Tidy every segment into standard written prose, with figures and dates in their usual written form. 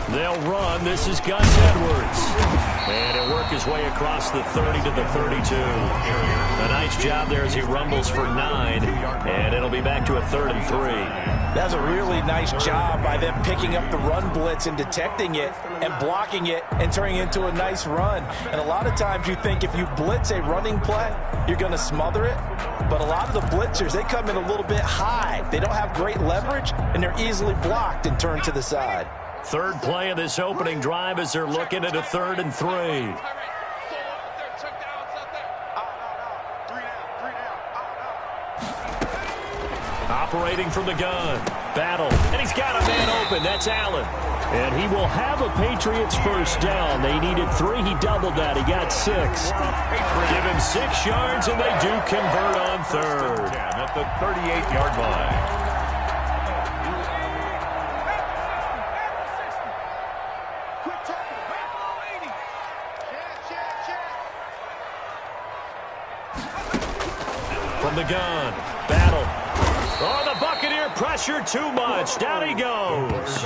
They'll run. This is Gus Edwards. And he'll work his way across the 30 to the 32. A nice job there as he rumbles for 9. And it'll be back to a 3rd and 3. That's a really nice job by them picking up the run blitz and detecting it and blocking it and turning it into a nice run. And a lot of times you think if you blitz a running play, you're going to smother it. But a lot of the blitzers, they come in a little bit high. They don't have great leverage, and they're easily blocked and turned to the side. Third play of this opening drive as they're looking at a 3rd and 3. Operating from the gun. Battle. And he's got a man open. That's Allen. And he will have a Patriots first down. They needed 3. He doubled that. He got 6. Give him 6 yards, and they do convert on 3rd. At the 38-yard line. From the gun. Battle. Oh, the Buccaneer pressure too much. Down he goes.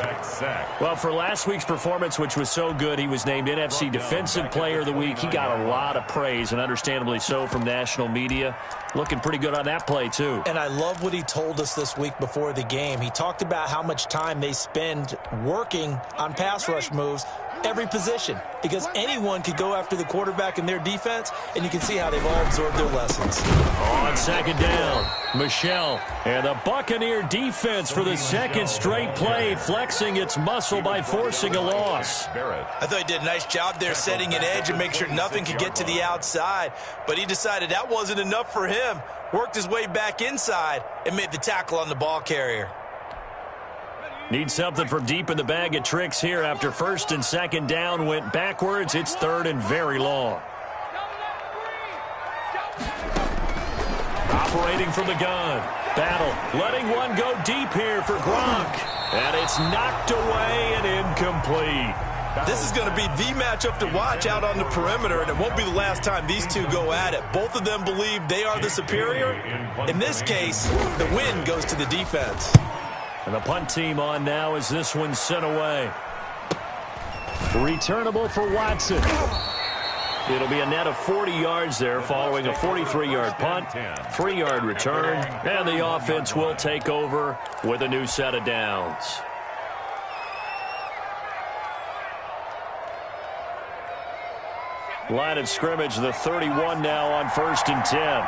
Well, for last week's performance, which was so good, he was named NFC Defensive Player of the Week. He got a lot of praise, and understandably so, from national media. Looking pretty good on that play, too. And I love what he told us this week before the game. He talked about how much time they spend working on pass rush moves, every position, because anyone could go after the quarterback in their defense, and you can see how they've all absorbed their lessons. On second down, Michelle, and the Buccaneer defense for the second straight play, flexing its muscle by forcing a loss. I thought he did a nice job there setting an edge and make sure nothing could get to the outside, but he decided that wasn't enough for him, worked his way back inside, and made the tackle on the ball carrier. Need something from deep in the bag of tricks here after 1st and 2nd down went backwards. It's 3rd and very long. Operating from the gun. Battle. Letting one go deep here for Gronk. And it's knocked away and incomplete. This is going to be the matchup to watch out on the perimeter, and it won't be the last time these two go at it. Both of them believe they are the superior. In this case, the win goes to the defense. And the punt team on now as this one's sent away. Returnable for Watson. It'll be a net of 40 yards there following a 43-yard punt, 3-yard return, and the offense will take over with a new set of downs. Line of scrimmage, the 31 now on 1st and 10.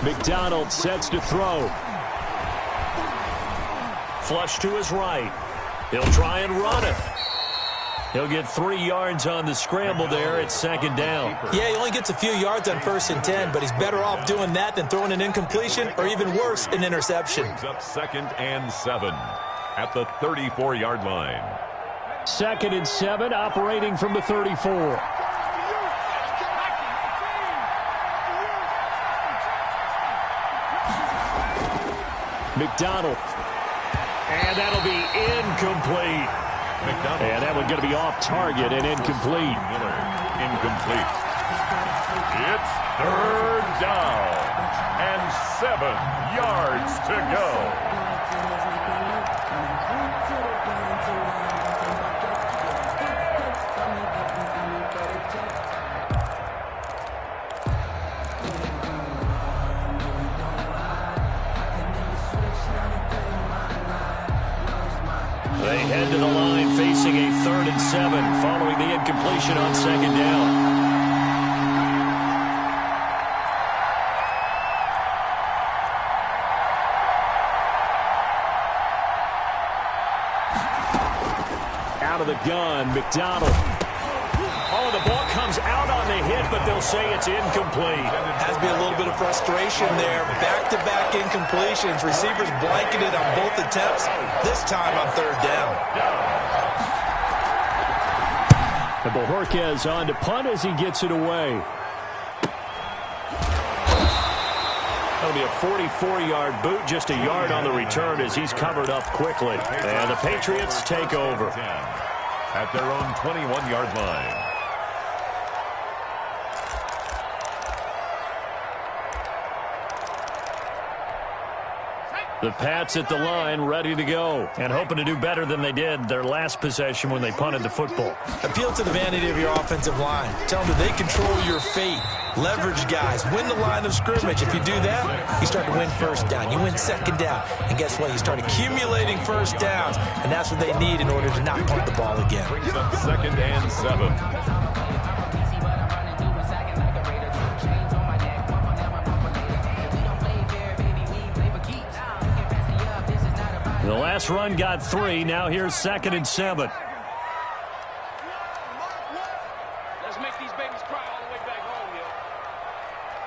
McDonald sets to throw. Flush to his right. He'll try and run it. He'll get 3 yards on the scramble there at 2nd down. Yeah, he only gets a few yards on 1st and 10, but he's better off doing that than throwing an incompletion or even worse, an interception. Up 2nd and 7 at the 34-yard line. 2nd and 7, operating from the 34. McDonald. And that'll be incomplete. And that one's going to be off target and incomplete. Incomplete. It's 3rd down and 7 yards to go. They head to the line facing a 3rd and 7 following the incompletion on 2nd down. Out of the gun, McDonald. Oh, the ball comes out on the hit, but they'll say it's incomplete. Has to be a little bit of frustration there. Back-to-back incompletions. Receivers blanketed on both attempts, this time on 3rd down. And Bojorquez on to punt as he gets it away. That'll be a 44-yard boot, just a yard on the return as he's covered up quickly. And the Patriots take over at their own 21-yard line. The Pats at the line, ready to go, and hoping to do better than they did their last possession when they punted the football. Appeal to the vanity of your offensive line. Tell them that they control your fate. Leverage guys. Win the line of scrimmage. If you do that, you start to win first down. You win second down. And guess what? You start accumulating first downs, and that's what they need in order to not punt the ball again. Brings up 2nd and 7. The last run got 3. Now here's 2nd and 7. Let's make these babies cry all the way back home, yo.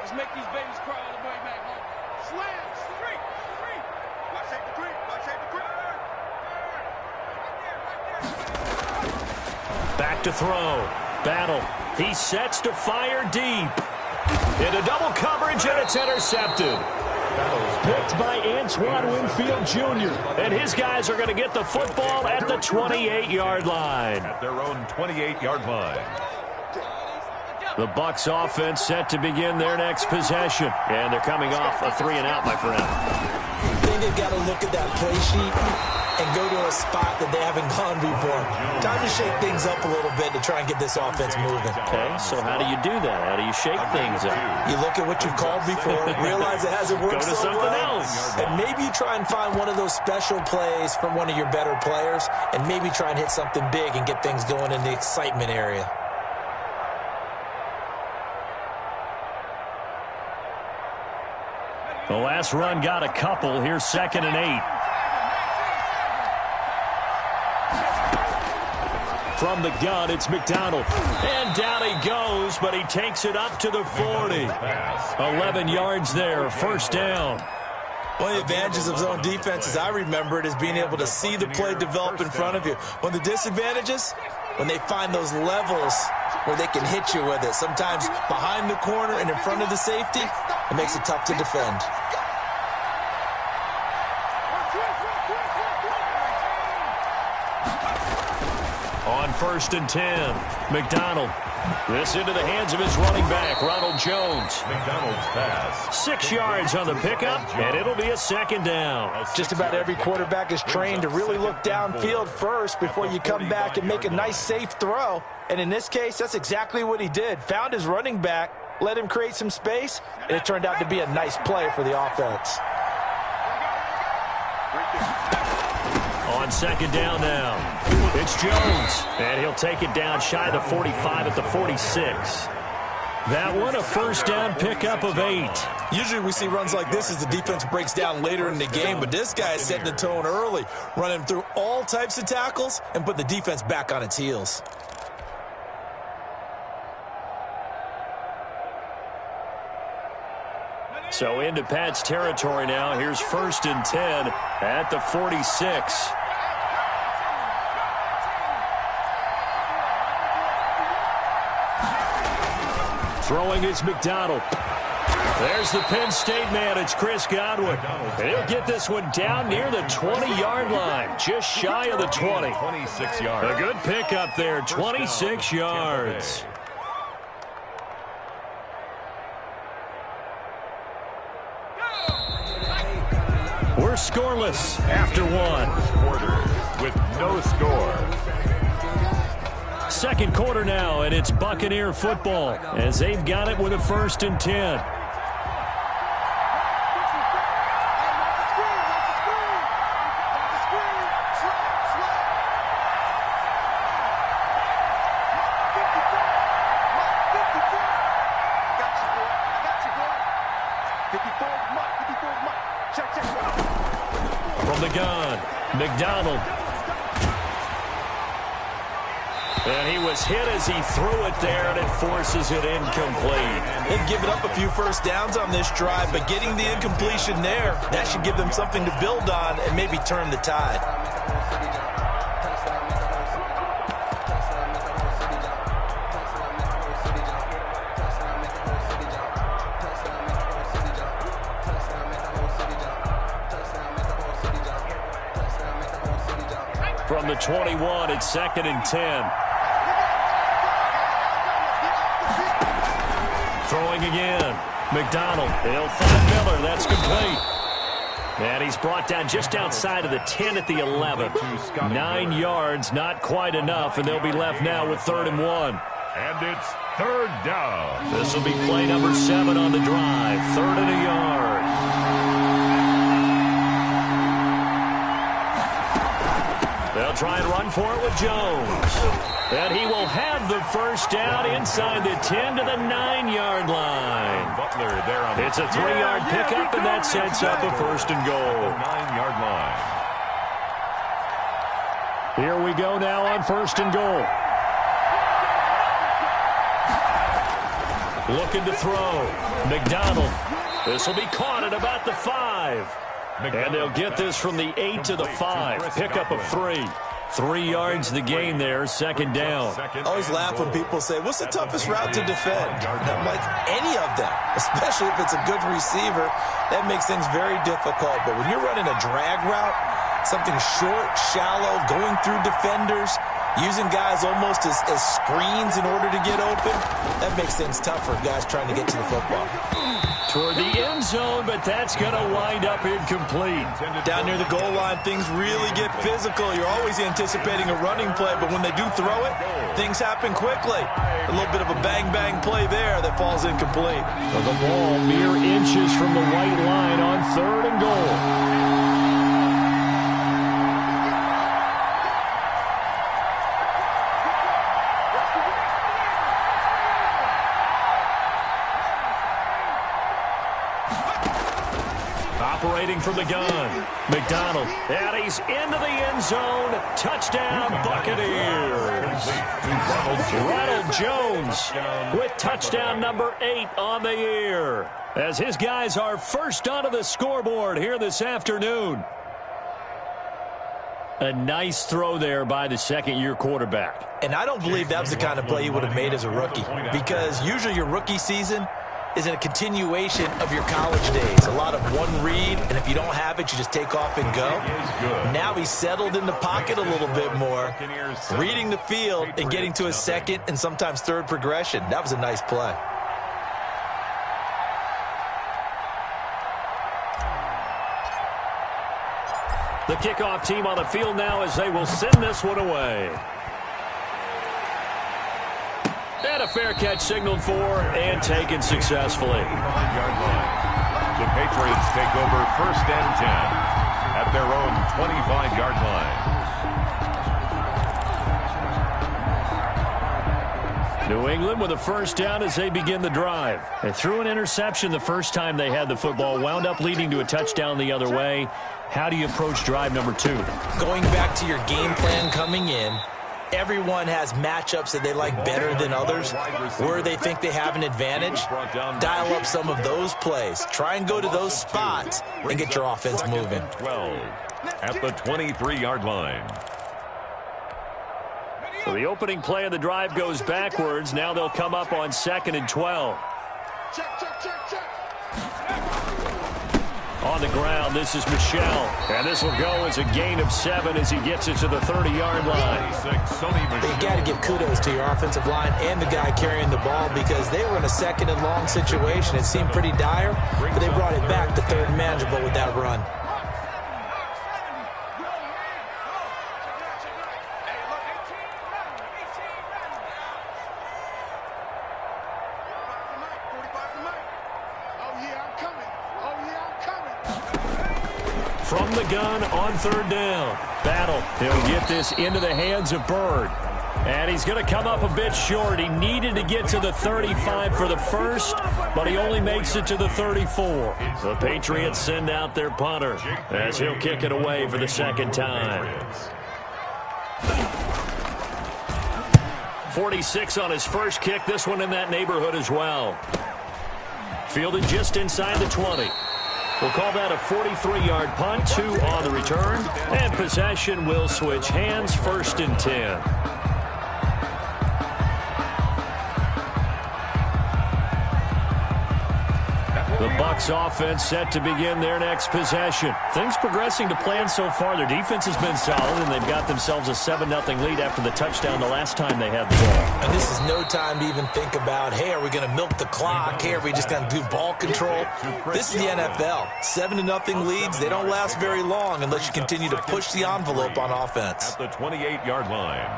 Let's make these babies cry all the way back home. Slam, street. Watch out the creek, Back to throw. Battle. He sets to fire deep. Into double coverage, and it's intercepted. Picked by Antoine Winfield Jr. And his guys are going to get the football at the 28-yard line. At their own 28-yard line. The Bucs offense set to begin their next possession. And they're coming off a 3-and-out, my friend. I think they've got to look at that play sheet and go to a spot that they haven't gone before. Time to shake things up a little bit to try and get this offense moving. Okay, so how do you do that? How do you shake things up? You look at what you've called before, realize it hasn't worked Go to so something well, else. and maybe you try and find one of those special plays from one of your better players, and maybe try and hit something big and get things going in the excitement area. The last run got a couple. Here's 2nd and 8. From the gun, it's McDonald. And down he goes, but he takes it up to the 40. 11 yards there, first down. One of the advantages of zone defense, as I remember it, is being able to see the play develop in front of you. One of the disadvantages, when they find those levels where they can hit you with it. Sometimes behind the corner and in front of the safety, it makes it tough to defend. On 1st and 10, McDonald. This into the hands of his running back, Ronald Jones. McDonald's pass. 6 yards on the pickup, and it'll be a 2nd down. Just about every quarterback is trained to really look downfield first before you come back and make a nice, safe throw. And in this case, that's exactly what he did. Found his running back, let him create some space, and it turned out to be a nice play for the offense. On 2nd down now, it's Jones, and he'll take it down shy of the 45 at the 46. That one a first down pickup of 8. Usually we see runs like this as the defense breaks down later in the game, but this guy is setting the tone early, running through all types of tackles and put the defense back on its heels. So into Pat's territory now. Here's 1st and 10 at the 46. Throwing is McDonald. There's the Penn State man. It's Chris Godwin. And he'll get this one down near the 20-yard line, just shy of the 20. 26 yards. A good pickup there, 26 yards. We're scoreless after one. Quarter with no score. Second quarter now, and it's Buccaneer football as they've got it with a 1st and 10. From the gun, McDonald. And he was hit as he threw it there, and it forces it incomplete. They've given up a few first downs on this drive, but getting the incompletion there, that should give them something to build on and maybe turn the tide. from the 21. It's 2nd and 10. Throwing again. McDonald. He'll find Miller. That's complete. And he's brought down just outside of the 10 at the 11. 9 yards, not quite enough, and they'll be left now with 3rd and 1. And it's 3rd down. This will be play number 7 on the drive. 3rd and a yard. They'll try and run for it with Jones. And he will have the first down inside the 10 to the 9-yard line. Butler there on it's a 3-yard pickup, and that sets up a 1st and goal. 9-yard line. Here we go now on 1st and goal. Looking to throw. McDonald. This will be caught at about the 5. And they'll get this from the 8 to the 5. Pickup of 3. 3 yards the gain there, 2nd down. I always laugh when people say, what's the toughest route to defend? And I'm like, any of them, especially if it's a good receiver. That makes things very difficult. But when you're running a drag route, something short, shallow, going through defenders, using guys almost as screens in order to get open, that makes things tough for guys trying to get to the football. Toward the end zone, but that's going to wind up incomplete. Down near the goal line, things really get physical. You're always anticipating a running play, but when they do throw it, things happen quickly. A little bit of a bang-bang play there that falls incomplete. Well, the ball mere inches from the white line on 3rd and goal. Operating from the gun, McDonald, and he's into the end zone. Touchdown, Buccaneers. Ronald Jones with touchdown number 8 on the year, as his guys are first onto the scoreboard here this afternoon. A nice throw there by the second-year quarterback. And I don't believe that was the kind of play he would have made as a rookie, because usually your rookie season is a continuation of your college days. A lot of one read, and if you don't have it, you just take off and go. Now he's settled in the pocket a little bit more, reading the field and getting to his second and sometimes third progression. That was a nice play. The kickoff team on the field now as they will send this one away. And a fair catch signaled for and taken successfully. 5-yard line. The Patriots take over 1st and 10 at their own 25-yard line. New England with a first down as they begin the drive. They threw an interception the first time they had the football, wound up leading to a touchdown the other way. How do you approach drive number 2? Going back to your game plan coming in, everyone has matchups that they like better than others, where they think they have an advantage. Dial up some of those plays. Try and go to those spots and get your offense moving. 12 at the 23-yard line. So the opening play of the drive goes backwards. Now they'll come up on 2nd and 12. On the ground, this is Michel. And this will go as a gain of 7 as he gets it to the 30-yard line. You got to give kudos to your offensive line and the guy carrying the ball, because they were in a 2nd and long situation. It seemed pretty dire, but they brought it back to 3rd and manageable with that run. From the gun on 3rd down. Battle. He'll get this into the hands of Bird. And he's going to come up a bit short. He needed to get to the 35 for the first, but he only makes it to the 34. The Patriots send out their punter as he'll kick it away for the 2nd time. 46 on his first kick. This one in that neighborhood as well. Fielded just inside the 20. We'll call that a 43-yard punt, 2 on the return, and possession will switch hands, 1st and 10. That The Bucs offense set to begin their next possession. Things progressing to plan so far. Their defense has been solid, and they've got themselves a 7-0 lead after the touchdown the last time they had the ball. And this is no time to even think about, hey, are we going to milk the clock? Hey, are we just going to do ball control? This is the NFL. 7-0 leads, they don't last very long unless you continue to push the envelope on offense. At the 28-yard line.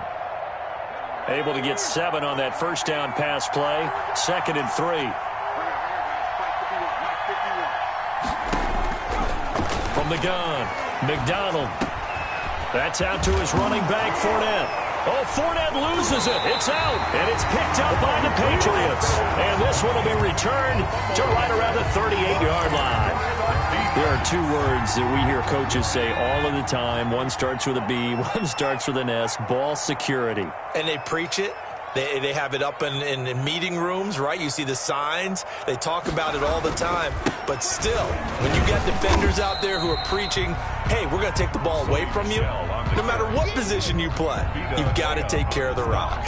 Able to get 7 on that first down pass play. 2nd and 3. From the gun, McDonald. That's out to his running back, Fournette. Oh, Fournette loses it. It's out, and it's picked up by the Patriots. And this one will be returned to right around the 38-yard line. There are 2 words that we hear coaches say all of the time. One starts with a B, one starts with an S, ball security. And they preach it. They have it up in meeting rooms, right? You see the signs. They talk about it all the time. But still, when you got defenders out there who are preaching, hey, we're going to take the ball away from you, no matter what position you play, you've got to take care of the rock.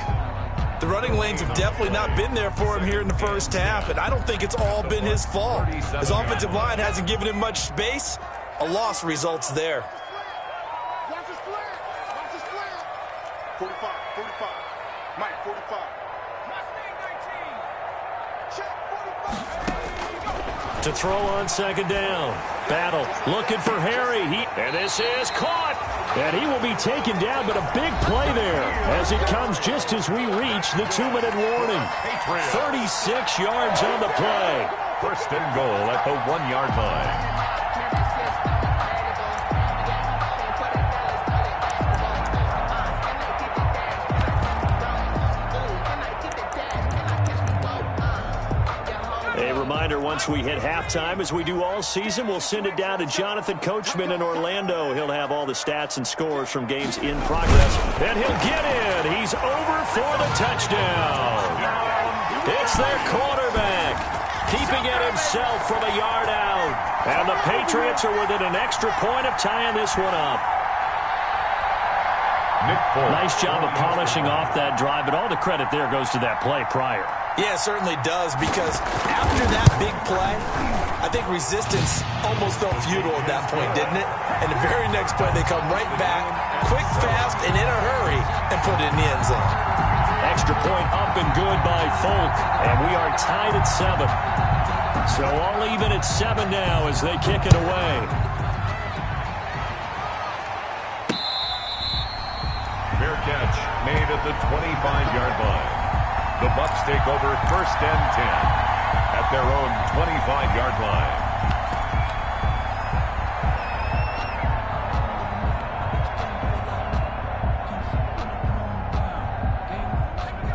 The running lanes have definitely not been there for him here in the first half, and I don't think it's all been his fault. His offensive line hasn't given him much space. A loss results there. 45. Mike, 45. To throw on 2nd down. Battle looking for Harry. And this is caught. And he will be taken down, but a big play there as it comes just as we reach the 2-minute warning. 36 yards on the play. 1st and goal at the 1-yard line. A reminder, once we hit halftime, as we do all season, we'll send it down to Jonathan Coachman in Orlando. He'll have all the stats and scores from games in progress. And he'll get in. He's over for the touchdown. It's their quarterback, keeping it himself from a yard out. And the Patriots are within an extra point of tying this one up. Nice job of polishing off that drive, but all the credit there goes to that play prior. Yeah, it certainly does, because after that big play, I think resistance almost felt futile at that point, didn't it? And the very next play, they come right back, quick, fast, and in a hurry, and put it in the end zone. Extra point up and good by Folk, and we are tied at 7. So all even at 7 now as they kick it away. Fair catch made at the 25-yard line. The Bucs take over 1st and 10 at their own 25-yard line.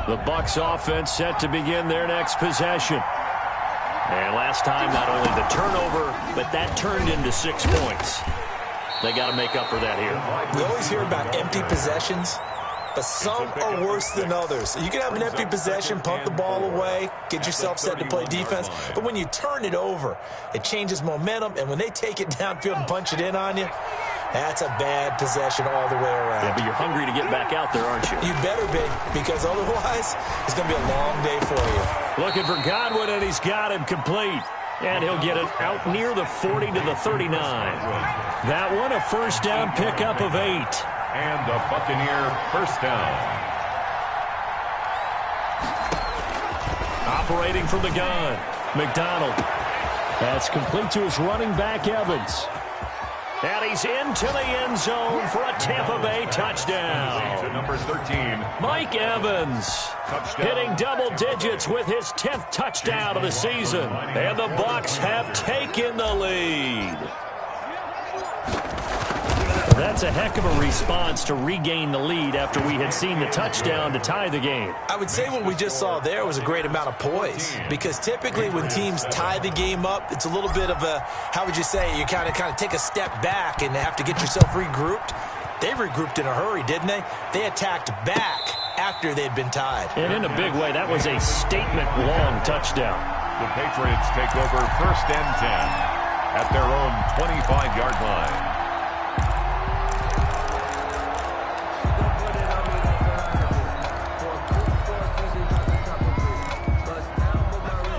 The Bucs offense set to begin their next possession. And last time, not only the turnover, but that turned into 6 points. They got to make up for that here. We always hear about empty possessions, but some are worse than others. You can have an empty possession, punt the ball away, get yourself set to play defense, but when you turn it over, it changes momentum, and when they take it downfield and punch it in on you, that's a bad possession all the way around. Yeah, but you're hungry to get back out there, aren't you? You better be, because otherwise, it's going to be a long day for you. Looking for Godwin, and he's got him complete. And he'll get it out near the 40 to the 39. That one, a first down pickup of 8. And the Buccaneer first down. Operating from the gun, McDonald. That's complete to his running back, Evans. And he's into the end zone for a Tampa Bay touchdown. To number 13. Mike Evans hitting double digits with his 10th touchdown of the season. And the Bucs have taken the lead. That's a heck of a response to regain the lead after we had seen the touchdown to tie the game. I would say what we just saw there was a great amount of poise, because typically when teams tie the game up, it's a little bit of a, how would you say, you kind of take a step back and have to get yourself regrouped. They regrouped in a hurry, didn't they? They attacked back after they'd been tied. And in a big way, that was a statement-long touchdown. The Patriots take over 1st and 10 at their own 25-yard line.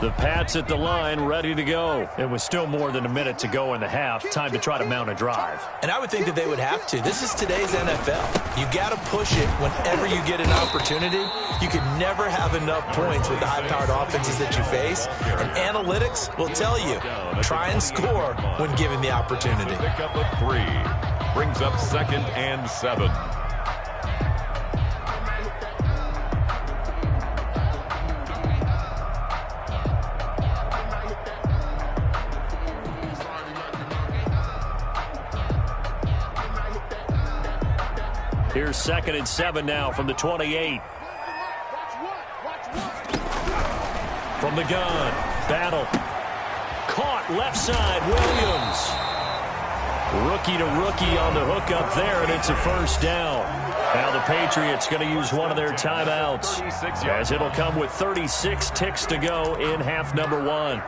The Pats at the line, ready to go. It was still more than a minute to go in the half. Time to try to mount a drive. And I would think that they would have to. This is today's NFL. You got to push it whenever you get an opportunity. You can never have enough points with the high-powered offenses that you face. And analytics will tell you, try and score when given the opportunity. Pick up a 3. Brings up 2nd and 7. Here's 2nd and 7 now from the 28. From the gun, Battle. Caught left side, Williams. Rookie to rookie on the hook up there, and it's a first down. Now the Patriots going to use one of their timeouts, as it'll come with 36 ticks to go in half number 1.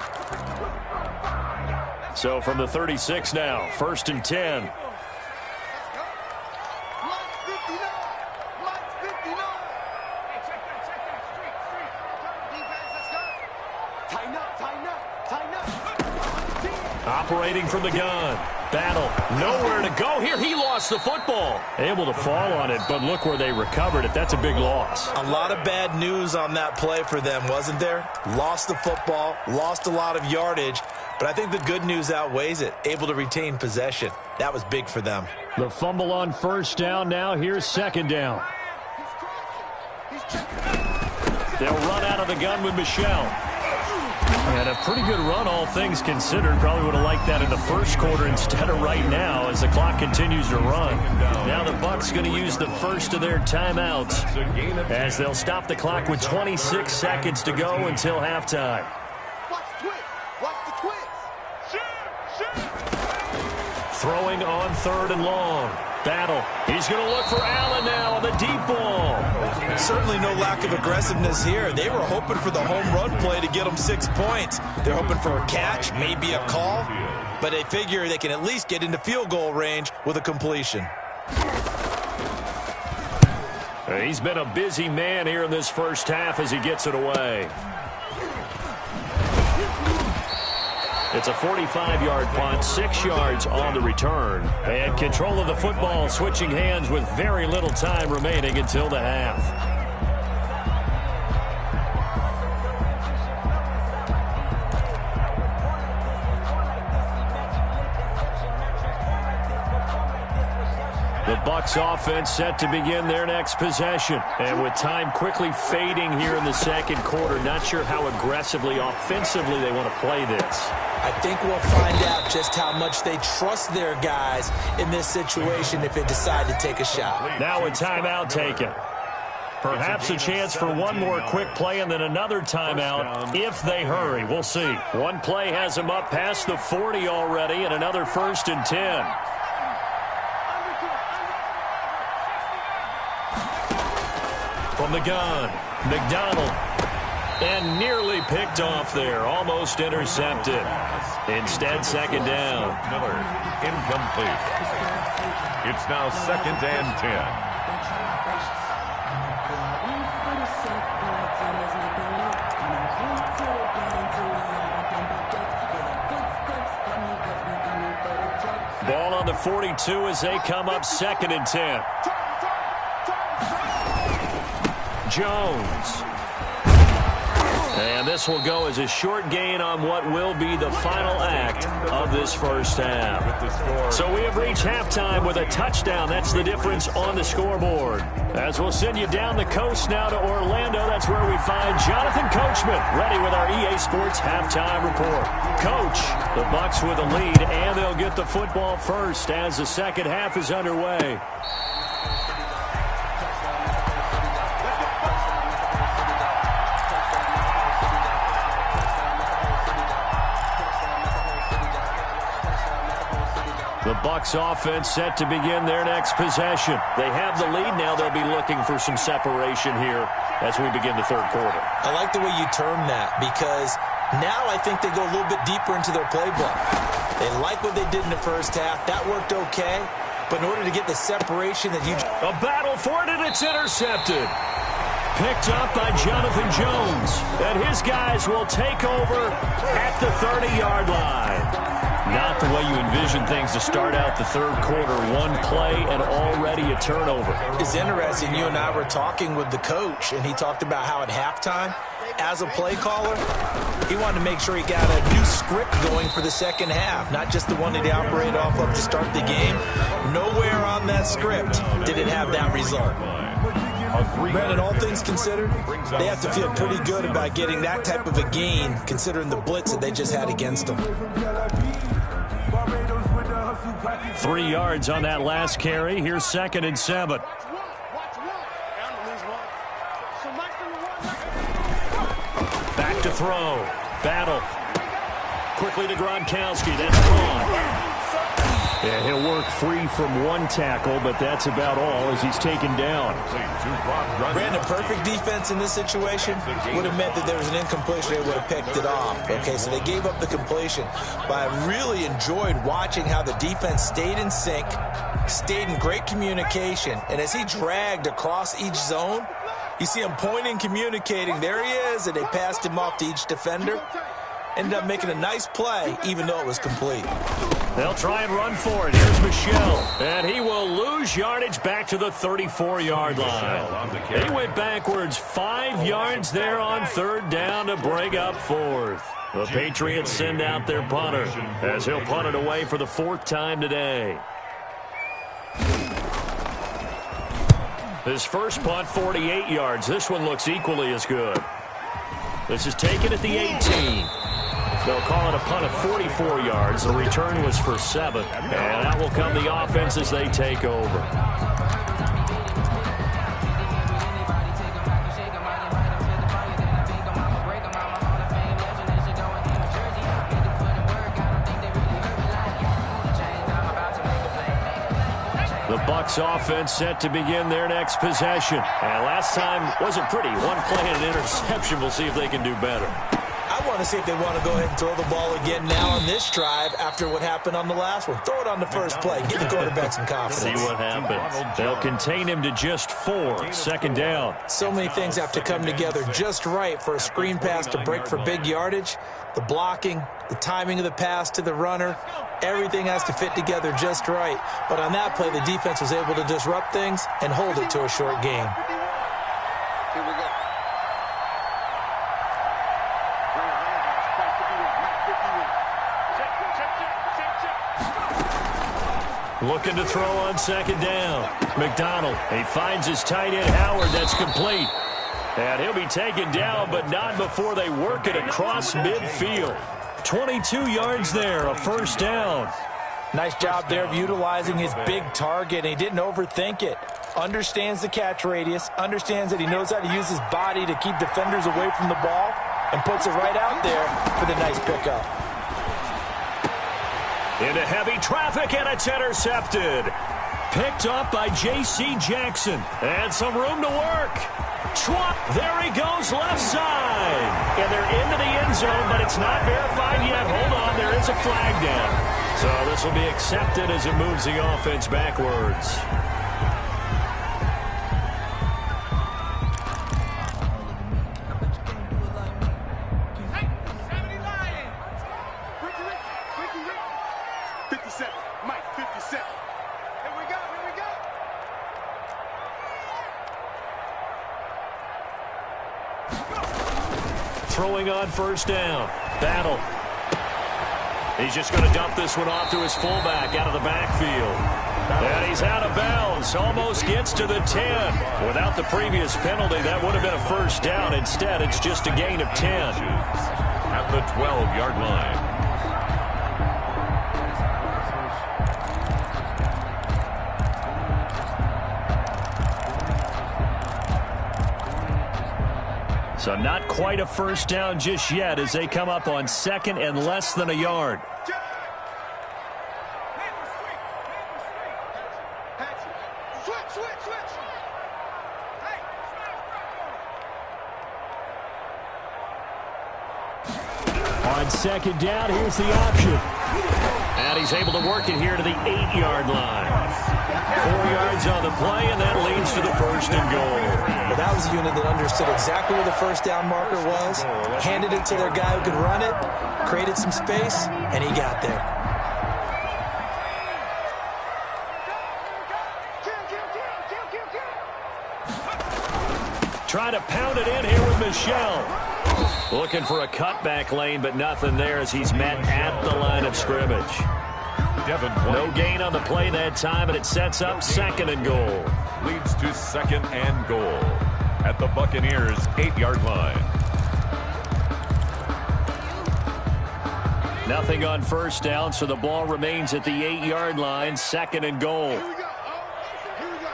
So from the 36 now, 1st and 10. Operating from the gun. Battle. Nowhere to go here. He lost the football. Able to fall on it, but look where they recovered it. That's a big loss. A lot of bad news on that play for them, wasn't there? Lost the football, lost a lot of yardage, but I think the good news outweighs it. Able to retain possession. That was big for them. The fumble on first down now. Here's 2nd down. They'll run out of the gun with Michelle. And a pretty good run, all things considered. Probably would have liked that in the first quarter instead of right now as the clock continues to run. Now the Bucs going to use the first of their timeouts as they'll stop the clock with 26 seconds to go until halftime. Throwing on 3rd and long. Battle. He's going to look for Allen now on the deep ball. Certainly no lack of aggressiveness here. They were hoping for the home run play to get them 6 points. They're hoping for a catch, maybe a call, but they figure they can at least get into field goal range with a completion. He's been a busy man here in this first half as he gets it away. It's a 45-yard punt, 6 yards on the return. And control of the football switching hands with very little time remaining until the half. The Bucs offense set to begin their next possession. And with time quickly fading here in the second quarter, not sure how aggressively, offensively they want to play this. I think we'll find out just how much they trust their guys in this situation if they decide to take a shot. Now a timeout taken. Perhaps a chance for one more quick play and then another timeout if they hurry. We'll see. One play has them up past the 40 already and another 1st and 10. From the gun, McDonald. And nearly picked off there. Almost intercepted. Instead, 2nd down. Miller, incomplete. It's now 2nd and 10. Ball on the 42 as they come up 2nd and 10. Jones. And this will go as a short gain on what will be the final act of this first half. So we have reached halftime with a touchdown. That's the difference on the scoreboard. As we'll send you down the coast now to Orlando, that's where we find Jonathan Coachman ready with our EA Sports halftime report. Coach, the Bucs with a lead, and they'll get the football first as the second half is underway. The Bucs offense set to begin their next possession. They have the lead. Now they'll be looking for some separation here as we begin the third quarter. I like the way you term that because now I think they go a little bit deeper into their playbook. They like what they did in the first half. That worked okay. But in order to get the separation that you... A battle for it, and it's intercepted. Picked up by Jonathan Jones. And his guys will take over at the 30-yard line. Not the way you envision things to start out the third quarter. One play and already a turnover. It's interesting. You and I were talking with the coach, and he talked about how at halftime, as a play caller, he wanted to make sure he got a new script going for the second half, not just the one that he operated off of to start the game. Nowhere on that script did it have that result. Brandon, all things considered, they have to feel pretty good about getting that type of a gain, considering the blitz that they just had against them. 3 yards on that last carry. Here's 2nd and 7. Back to throw. Battle. Quickly to Gronkowski. That's gone. Yeah, he'll work free from one tackle, but that's about all as he's taken down. Brandon, perfect defense in this situation would have meant that there was an incompletion. They would have picked it off. Okay, so they gave up the completion. But I really enjoyed watching how the defense stayed in sync, stayed in great communication. And as he dragged across each zone, you see him pointing, communicating. There he is, and they passed him off to each defender. Ended up making a nice play, even though it was complete. They'll try and run for it. Here's Michelle. And he will lose yardage back to the 34-yard line. He went backwards 5 yards there on 3rd down to break up 4th. The Patriots send out their punter as he'll punt it away for the 4th time today. His first punt, 48 yards. This one looks equally as good. This is taken at the 18. They'll call it a punt of 44 yards. The return was for 7. And out will come the offense as they take over. The Bucs offense set to begin their next possession. And last time wasn't pretty. One play and an interception. We'll see if they can do better. I want to see if they want to go ahead and throw the ball again now on this drive after what happened on the last one. Throw it on the first play. Give the quarterback some confidence. See what happens. They'll contain him to just 4. 2nd down. So many things have to come together just right for a screen pass to break for big yardage. The blocking, the timing of the pass to the runner, everything has to fit together just right. But on that play, the defense was able to disrupt things and hold it to a short gain. Here we go. Looking to throw on 2nd down. McDonald, he finds his tight end Howard. That's complete. And he'll be taken down, but not before they work it across midfield. 22 yards there, a 1st down. Nice job there of utilizing his big target. He didn't overthink it. Understands the catch radius, understands that he knows how to use his body to keep defenders away from the ball, and puts it right out there for the nice pickup. Into heavy traffic, and it's intercepted. Picked up by J.C. Jackson. And some room to work. Schwab, there he goes, left side. And they're into the end zone, but it's not verified yet. Hold on, there is a flag down. So this will be accepted as it moves the offense backwards. Throwing on 1st down. Battle. He's just going to dump this one off to his fullback out of the backfield. And he's out of bounds. Almost gets to the 10. Without the previous penalty, that would have been a 1st down. Instead, it's just a gain of 10. At the 12-yard line. So not quite a 1st down just yet as they come up on 2nd and less than a yard. On 2nd down, here's the option. And he's able to work it here to the 8-yard line. 4 yards on the play, and that leads to the 1st and goal. Well, that was a unit that understood exactly where the first down marker was, handed it to their guy who could run it, created some space, and he got there. Trying to pound it in here with Michel. Looking for a cutback lane, but nothing there as he's met at the line of scrimmage. No gain on the play that time, and it sets up 2nd and goal. Leads to 2nd and goal at the Buccaneers' 8-yard line. Nothing on first down, so the ball remains at the 8-yard line. 2nd and goal. Here we go. Here we go.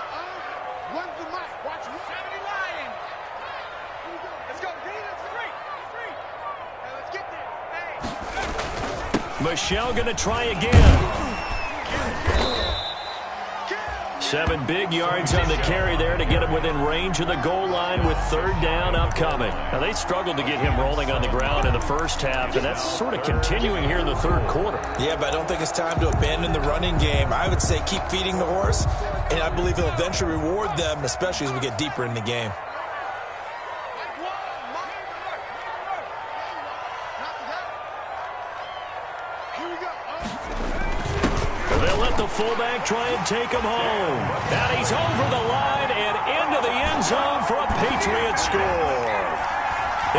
Run the mic. Watch me. Lion. Here we go. Let's go. Three. Hey, let's get there. Hey. Michel going to try again. 7 big yards on the carry there to get him within range of the goal line with 3rd down upcoming. Now, they struggled to get him rolling on the ground in the first half, and that's sort of continuing here in the 3rd quarter. Yeah, but I don't think it's time to abandon the running game. I would say keep feeding the horse, and I believe he'll eventually reward them, especially as we get deeper in the game. They'll let the fullback try and take him home. And he's over the line and into the end zone for a Patriot score.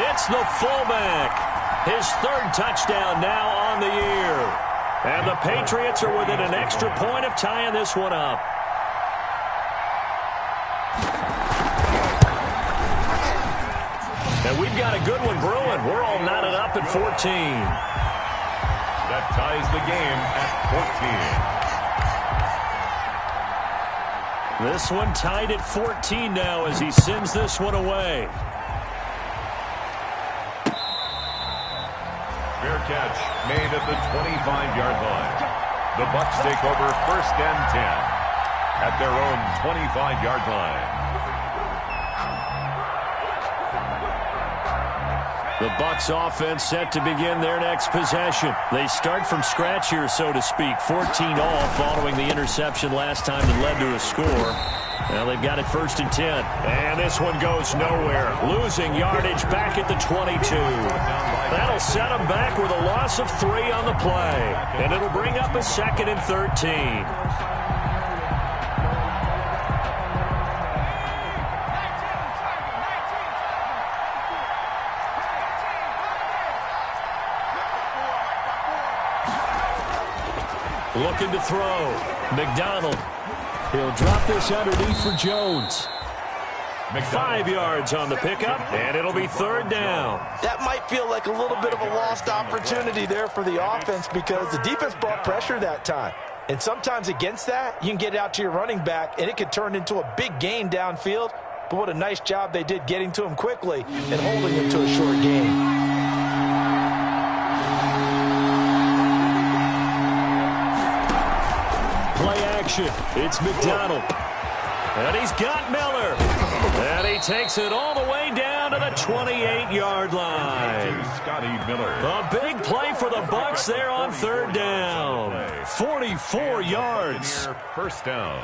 It's the fullback. His 3rd touchdown now on the year. And the Patriots are within an extra point of tying this one up. And we've got a good one brewing. We're all knotted up at 14. That ties the game at 14. This one tied at 14 now as he sends this one away. Fair catch made at the 25-yard line. The Bucs take over 1st and 10 at their own 25-yard line. The Bucs offense set to begin their next possession. They start from scratch here, so to speak. 14 all following the interception last time that led to a score. Now they've got it 1st and 10. And this one goes nowhere. Losing yardage back at the 22. That'll set them back with a loss of 3 on the play. And it'll bring up a 2nd and 13. Looking to throw. McDonald. He'll drop this underneath for Jones. 5 yards on the pickup, and it'll be 3rd down. That might feel like a little bit of a lost opportunity there for the offense because the defense brought pressure that time. And sometimes against that, you can get out to your running back, and it could turn into a big gain downfield. But what a nice job they did getting to him quickly and holding him to a short gain. It's McDonald. And he's got Miller. And he takes it all the way down to the 28-yard line. Scotty Miller. A big play for the Bucs there on 3rd down. 44 yards. 1st down.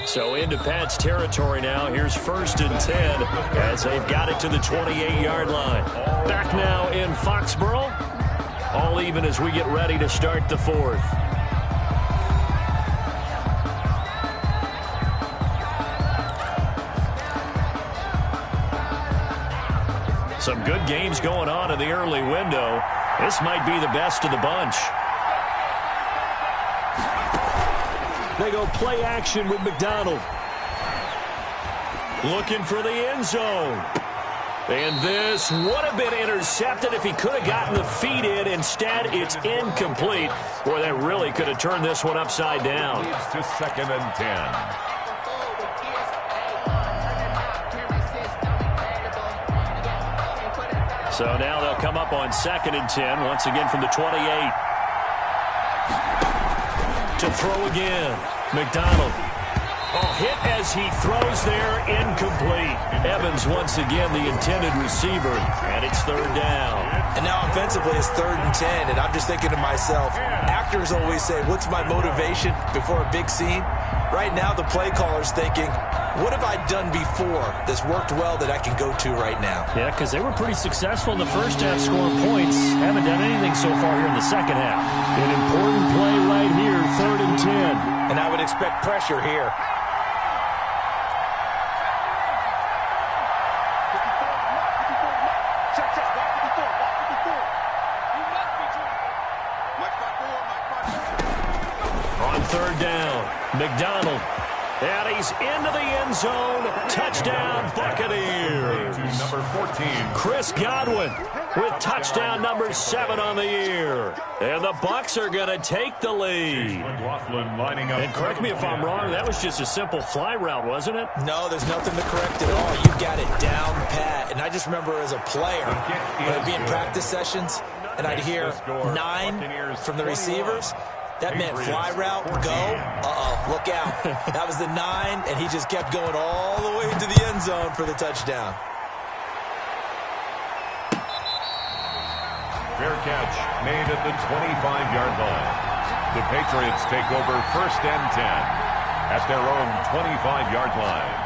So into Pat's territory now. Here's 1st and 10 as they've got it to the 28-yard line. Back now in Foxborough. All even as we get ready to start the 4th. Some good games going on in the early window. This might be the best of the bunch. They go play action with McDonald. Looking for the end zone. And this would have been intercepted if he could have gotten the feet in. Instead, it's incomplete. Boy, that really could have turned this one upside down. Leads to 2nd and 10. So now they'll come up on 2nd and 10, once again from the 28. To throw again. McDonald. Oh, hit as he throws there, incomplete. Evans once again the intended receiver, and it's third down. And now offensively it's 3rd and 10, and I'm just thinking to myself, actors always say, what's my motivation before a big scene? Right now the play caller's thinking, what have I done before that's worked well that I can go to right now? Yeah, because they were pretty successful in the first half scoring points. Haven't done anything so far here in the second half. An important play right here, 3rd and 10. And I would expect pressure here. On 3rd down, McDonald. And he's into the end zone. Touchdown, Buccaneers. Number 14. Chris Godwin with touchdown number 7 on the year. And the Bucs are going to take the lead. Lining up. And correct me if I'm wrong, that was just a simple fly route, wasn't it? No, there's nothing to correct at all. You got it down pat. And I just remember as a player, when I'd be in practice sessions, and I'd hear 9 from the receivers. That meant fly route, go, look out. That was the 9, and he just kept going all the way to the end zone for the touchdown. Fair catch made at the 25-yard line. The Patriots take over 1st and 10 at their own 25-yard line.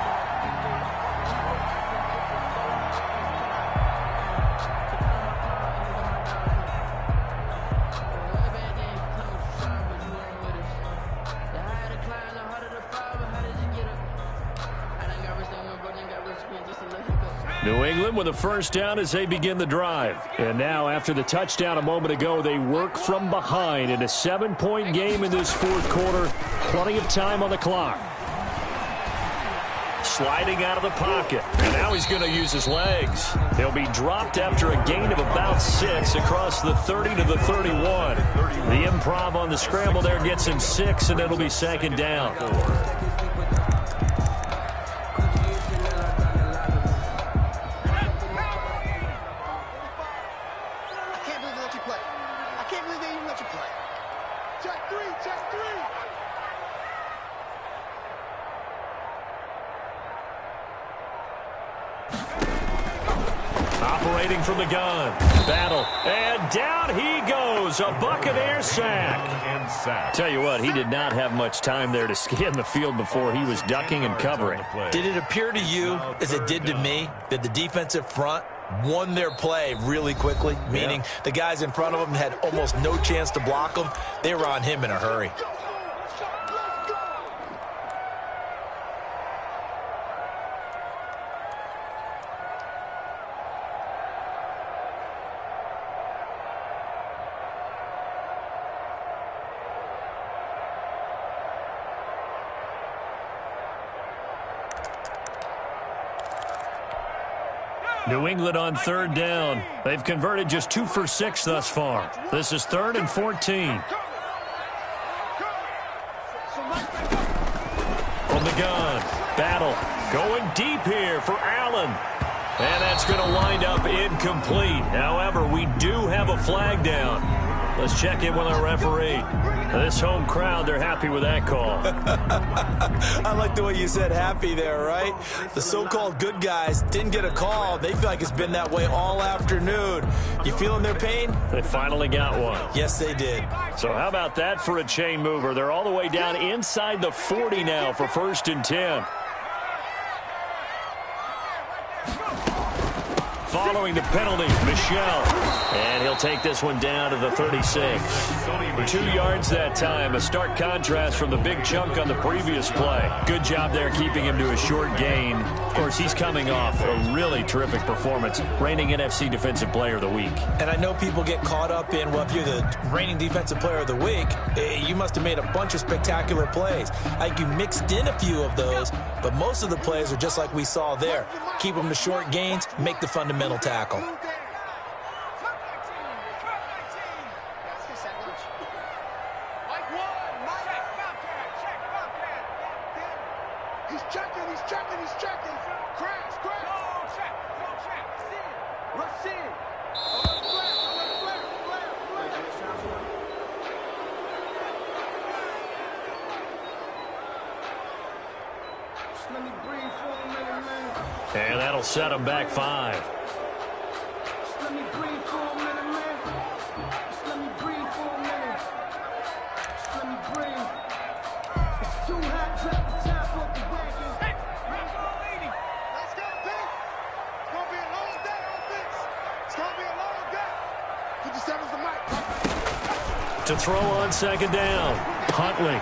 New England with a first down as they begin the drive. And now, after the touchdown a moment ago, they work from behind in a 7-point game in this 4th quarter. Plenty of time on the clock. Sliding out of the pocket. And now he's going to use his legs. He'll be dropped after a gain of about 6 across the 30 to the 31. The improv on the scramble there gets him 6, and it'll be 2nd down. Operating from the gun. Battle. And down he goes. A Buccaneer sack. Tell you what, he did not have much time there to scan the field before he was ducking and covering. Did it appear to you, as it did to me, that the defensive front won their play really quickly? Meaning the guys in front of them had almost no chance to block them. They were on him in a hurry. New England on 3rd down. They've converted just 2 for 6 thus far. This is 3rd and 14. From the gun. Battle. Going deep here for Allen. And that's going to wind up incomplete. However, we do have a flag down. Let's check in with our referee. This home crowd, they're happy with that call. I like the way you said happy there, right? The so-called good guys didn't get a call. They feel like it's been that way all afternoon. You feeling their pain? They finally got one. Yes, they did. So how about that for a chain mover? They're all the way down inside the 40 now for 1st and 10. Following the penalty, Michel. And he'll take this one down to the 36. 2 yards that time. A stark contrast from the big chunk on the previous play. Good job there keeping him to a short gain. Of course, he's coming off a really terrific performance. Reigning NFC Defensive Player of the Week. And I know people get caught up in, well, if you're the reigning Defensive Player of the Week, you must have made a bunch of spectacular plays. I think you mixed in a few of those, but most of the plays are just like we saw there. Keep them to short gains, make the fundamental tackle. He's checking. Crash. Rush in. And that'll set them back 5. Just let me breathe for a minute, man. Just let me breathe for a minute. Just let me breathe. It's too hot, drop the top off the wagon. Hey, let's go, D. It's going to be a long day on this. It's going to be a long day. 57's the mic. To throw on second down. Huntley.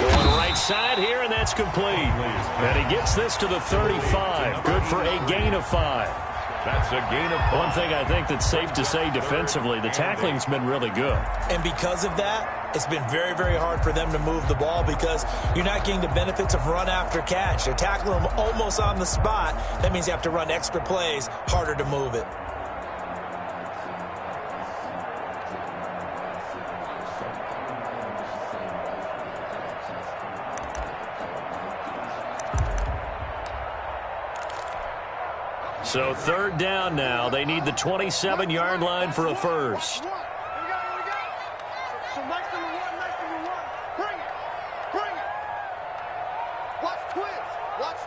Going right side here, and that's complete. And he gets this to the 35. Good for a gain of 5. That's a gain of 5. One thing I think that's safe to say defensively, the tackling's been really good. And because of that, it's been very, very hard for them to move the ball because you're not getting the benefits of run after catch. They're tackling them almost on the spot. That means you have to run extra plays, harder to move it. So third down now. They need the 27-yard line for a first. Here we go. So nice number one. Bring it. Watch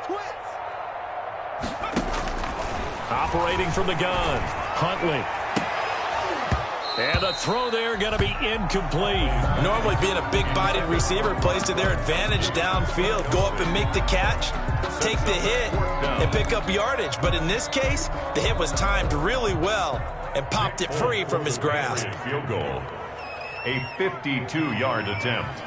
twins. Operating from the gun. Huntley. And the throw there going to be incomplete. Normally being a big-bodied receiver plays to their advantage downfield. Go up and make the catch, take the hit, and pick up yardage. But in this case, the hit was timed really well and popped it free from his grasp. Field goal. A 52-yard attempt.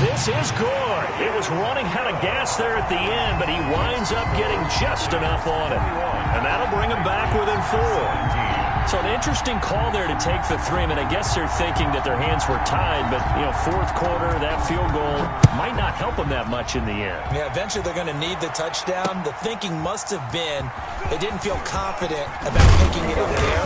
This is good. It was running out of gas there at the end, but he winds up getting just enough on it. And that'll bring him back within 4. So an interesting call there to take the 3. I mean, I guess they're thinking that their hands were tied, but, you know, fourth quarter, that field goal might not help them that much in the end. Yeah, eventually they're going to need the touchdown. The thinking must have been they didn't feel confident about picking it up there,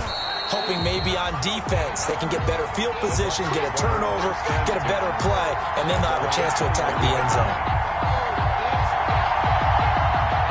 hoping maybe on defense they can get better field position, get a turnover, get a better play, and then they'll have a chance to attack the end zone.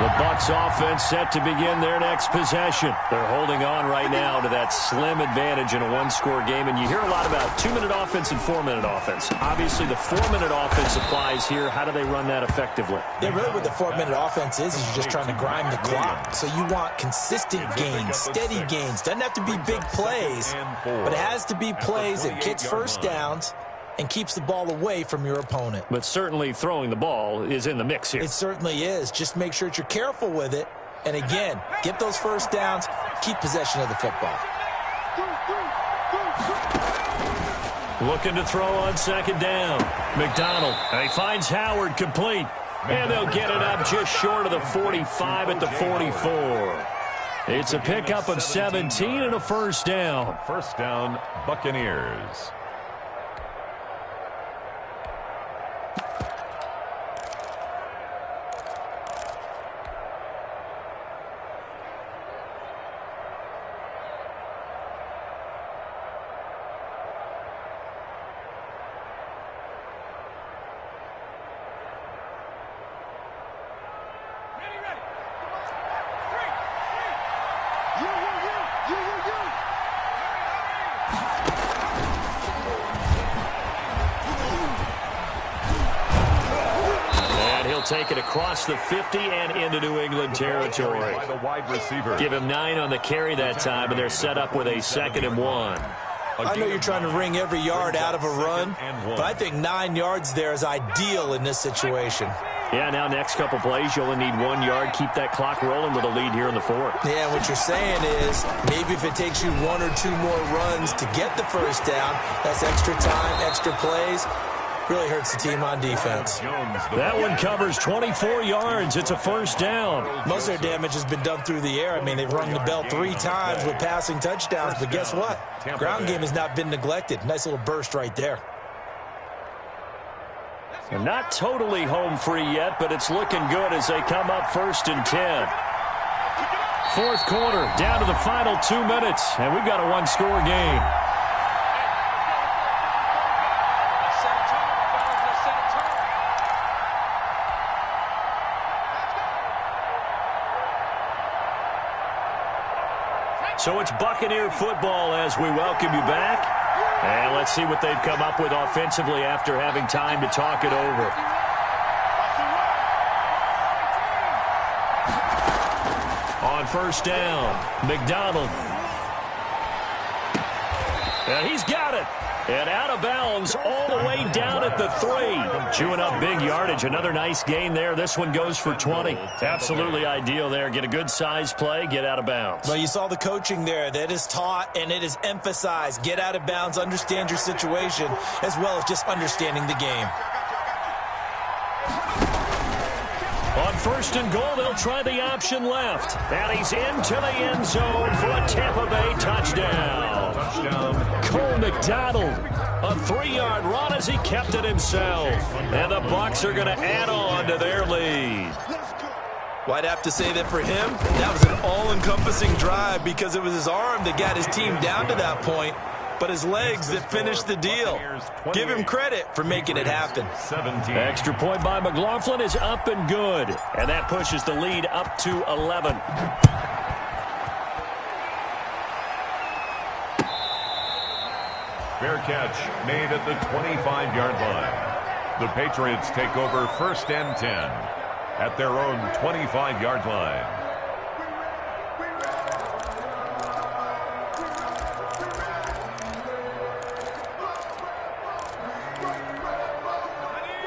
The Bucs offense set to begin their next possession. They're holding on right now to that slim advantage in a one-score game, and you hear a lot about 2-minute offense and 4-minute offense. Obviously, the 4-minute offense applies here. How do they run that effectively? Yeah, really what the 4-minute offense is you're just trying to grind the clock. So you want consistent gains, steady gains. Doesn't have to be big plays, but it has to be plays that gets first downs and keeps the ball away from your opponent. But certainly throwing the ball is in the mix here. It certainly is. Just make sure that you're careful with it. And again, get those first downs, keep possession of the football. Looking to throw on second down. McDonald, and he finds Howard complete. And they'll get it up just short of the 45 at the 44. It's a pickup of 17 and a first down. First down, Buccaneers. Take it across the 50 and into New England territory. By the wide receiver. Give him 9 on the carry that time, and they're set up with a 2nd and 1. I know you're trying to wring every yard out of a run, but I think 9 yards there is ideal in this situation. Yeah, now next couple plays, you only need 1 yard. Keep that clock rolling with a lead here in the 4th. Yeah, what you're saying is maybe if it takes you 1 or 2 more runs to get the first down, that's extra time, extra plays. Really hurts the team on defense. That one covers 24 yards. It's a first down. Most of their damage has been done through the air. I mean, they've rung the bell 3 times with passing touchdowns, but guess what? Ground game has not been neglected. Nice little burst right there. And not totally home free yet, but it's looking good as they come up 1st and 10. Fourth quarter, down to the final 2 minutes, and we've got a one-score game. So it's Buccaneer football as we welcome you back. And let's see what they've come up with offensively after having time to talk it over. On first down, McDonald. And he's got it. And out of bounds all the way down at the 3. Chewing up big yardage. Another nice gain there. This one goes for 20. Absolutely ideal there. Get a good size play, get out of bounds. Well, you saw the coaching there. That is taught and it is emphasized. Get out of bounds, understand your situation, as well as just understanding the game. On first and goal, they'll try the option left. And he's into the end zone for a Tampa Bay touchdown. Cole McDonald, a 3-yard run as he kept it himself. And the Bucs are going to add on to their lead. Well, I'd have to say that for him, that was an all-encompassing drive because it was his arm that got his team down to that point, but his legs that finished the deal. Give him credit for making it happen. 17. Extra point by McLaughlin is up and good. And that pushes the lead up to 11. Fair catch made at the 25-yard line. The Patriots take over first and 10 at their own 25-yard line.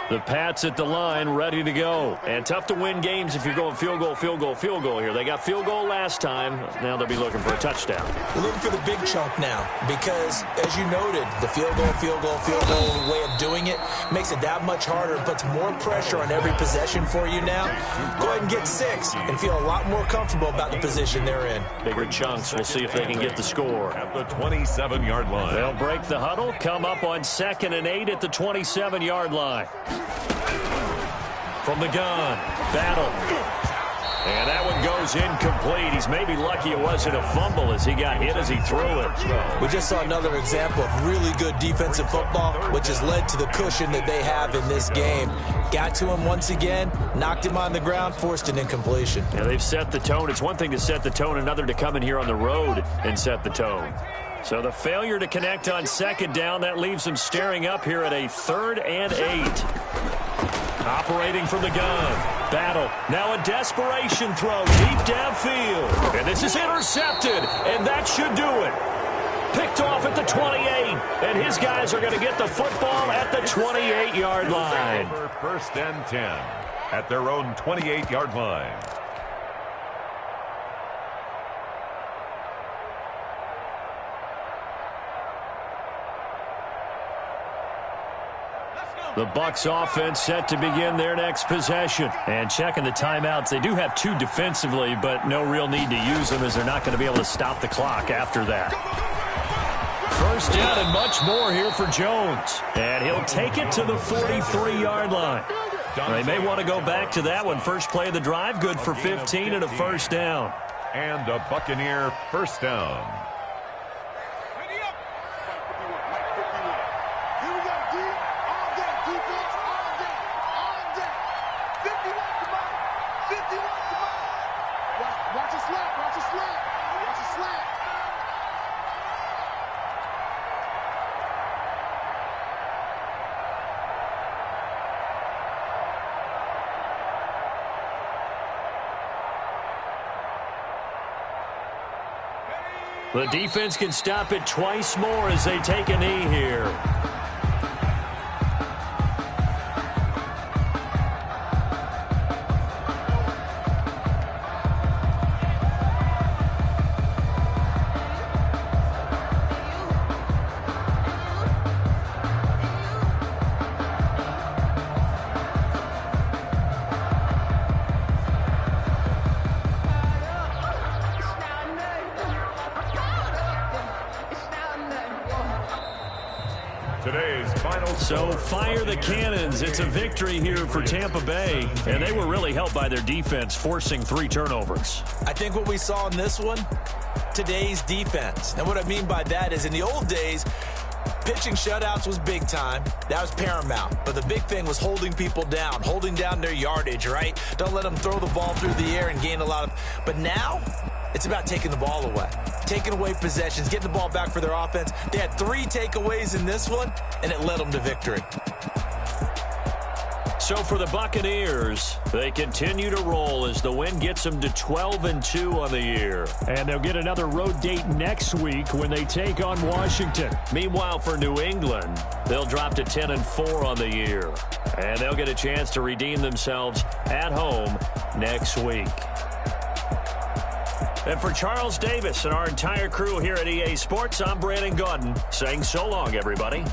The Pats at the line, ready to go. And tough to win games if you're going field goal, field goal, field goal here. They got field goal last time. Now they'll be looking for a touchdown. We're looking for the big chunk now because, as you noted, the field goal way of doing it makes it that much harder, puts more pressure on every possession for you now. Go ahead and get 6 and feel a lot more comfortable about the position they're in. Bigger chunks. We'll see if they can get the score. At the 27-yard line. They'll break the huddle, come up on 2nd and 8 at the 27-yard line. From the gun, Battle. And that one goes incomplete. He's maybe lucky it wasn't a fumble as he got hit as he threw it. We just saw another example of really good defensive football, which has led to the cushion that they have in this game. Got to him once again, knocked him on the ground, forced an incompletion. Yeah, they've set the tone. It's one thing to set the tone, another to come in here on the road and set the tone. So the failure to connect on 2nd down, that leaves them staring up here at a 3rd and 8. Operating from the gun. Battle. Now a desperation throw deep downfield. And this is intercepted. And that should do it. Picked off at the 28. And his guys are going to get the football at the 28-yard line. First and 10 at their own 28-yard line. The Bucs offense set to begin their next possession. And checking the timeouts, they do have 2 defensively, but no real need to use them as they're not going to be able to stop the clock after that. First down and much more here for Jones. And he'll take it to the 43-yard line. They may want to go back to that one. First play of the drive, good for 15 and a first down. And a Buccaneer first down. The defense can stop it twice more as they take a knee here. So fire the cannons. It's a victory here for Tampa Bay, and they were really helped by their defense, forcing 3 turnovers. I think what we saw in this one, today's defense. And what I mean by that is in the old days, pitching shutouts was big time. That was paramount. But the big thing was holding people down, holding down their yardage, right? Don't let them throw the ball through the air and gain a lot of... But now, It's about taking the ball away, taking away possessions, getting the ball back for their offense. They had 3 takeaways in this one, and it led them to victory. So for the Buccaneers, they continue to roll as the win gets them to 12-2 on the year. And they'll get another road date next week when they take on Washington. Meanwhile, for New England, they'll drop to 10-4 on the year. And they'll get a chance to redeem themselves at home next week. And for Charles Davis and our entire crew here at EA Sports, I'm Brandon Gaudin saying so long, everybody.